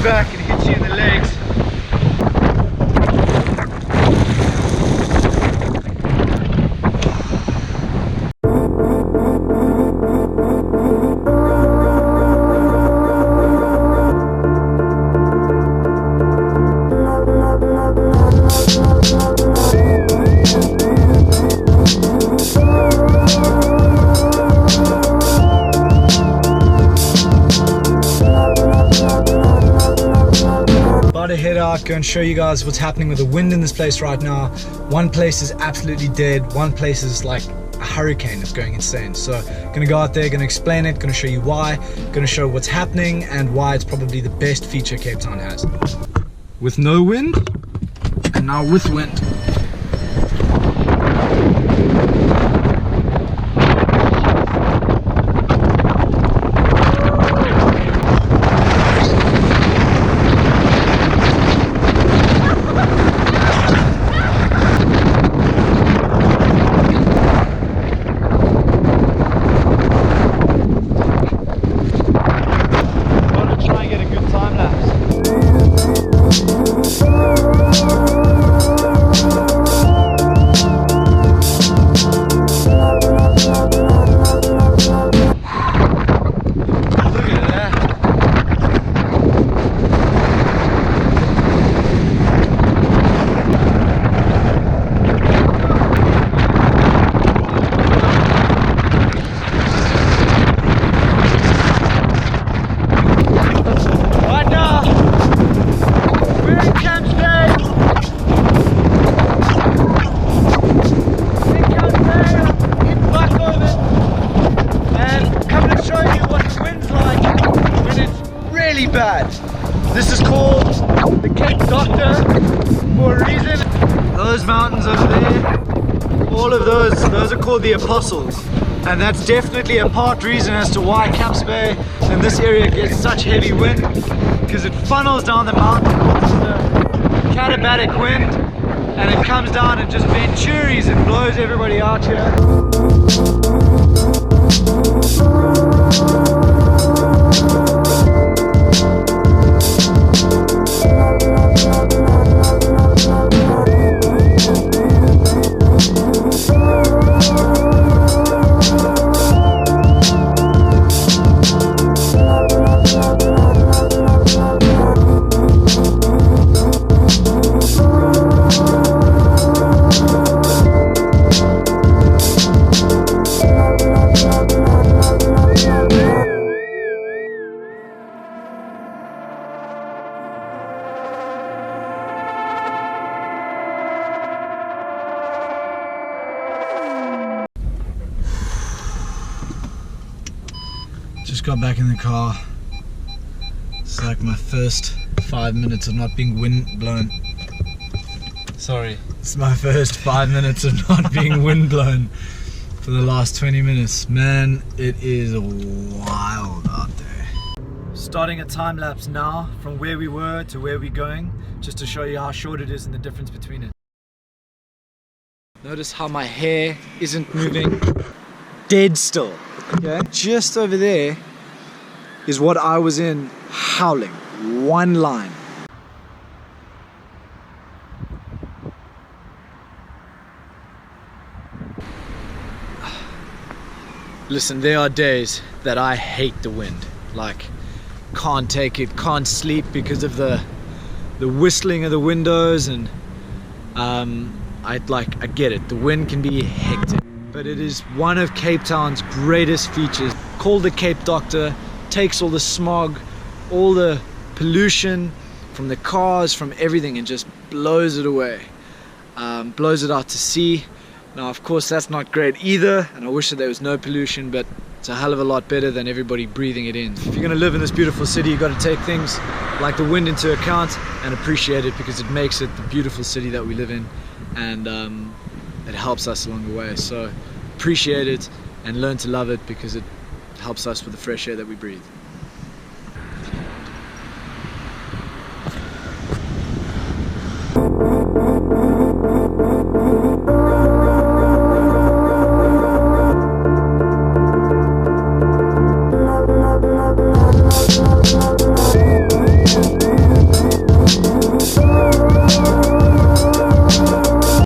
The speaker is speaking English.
back and hits you in the legs. To head out, go and show you guys what's happening with the wind in this place right now. One place is absolutely dead, one place is like a hurricane, it's going insane. So gonna go out there, gonna explain it, gonna show you why, gonna show what's happening and why it's probably the best feature Cape Town has. With no wind, and now with wind. Bad. This is called the Cape Doctor for a reason. Those mountains over there, all of those are called the Apostles, and that's definitely a part reason as to why Camps Bay and this area gets such heavy wind, because it funnels down the mountain. It's the katabatic wind, and it comes down and just venturis and blows everybody out here. Just got back in the car. It's like my first 5 minutes of not being wind blown. Sorry, it's my first 5 minutes of not being wind blown for the last 20 minutes. Man, it is wild out there. Starting a time lapse now from where we were to where we're going, just to show you how short it is and the difference between it. Notice how my hair isn't moving. Dead still. Okay, just over there is what I was in howling. One line. Listen, there are days that I hate the wind. Like, can't take it, can't sleep because of the whistling of the windows, and I get it. The wind can be hectic. But it is one of Cape Town's greatest features. Called the Cape Doctor, takes all the smog, all the pollution from the cars, from everything, and just blows it away. Blows it out to sea. Now, of course, that's not great either, and I wish that there was no pollution, but it's a hell of a lot better than everybody breathing it in. If you're gonna live in this beautiful city, you've got to take things like the wind into account and appreciate it, because it makes it the beautiful city that we live in, and it helps us along the way. So appreciate it and learn to love it, because it helps us with the fresh air that we breathe.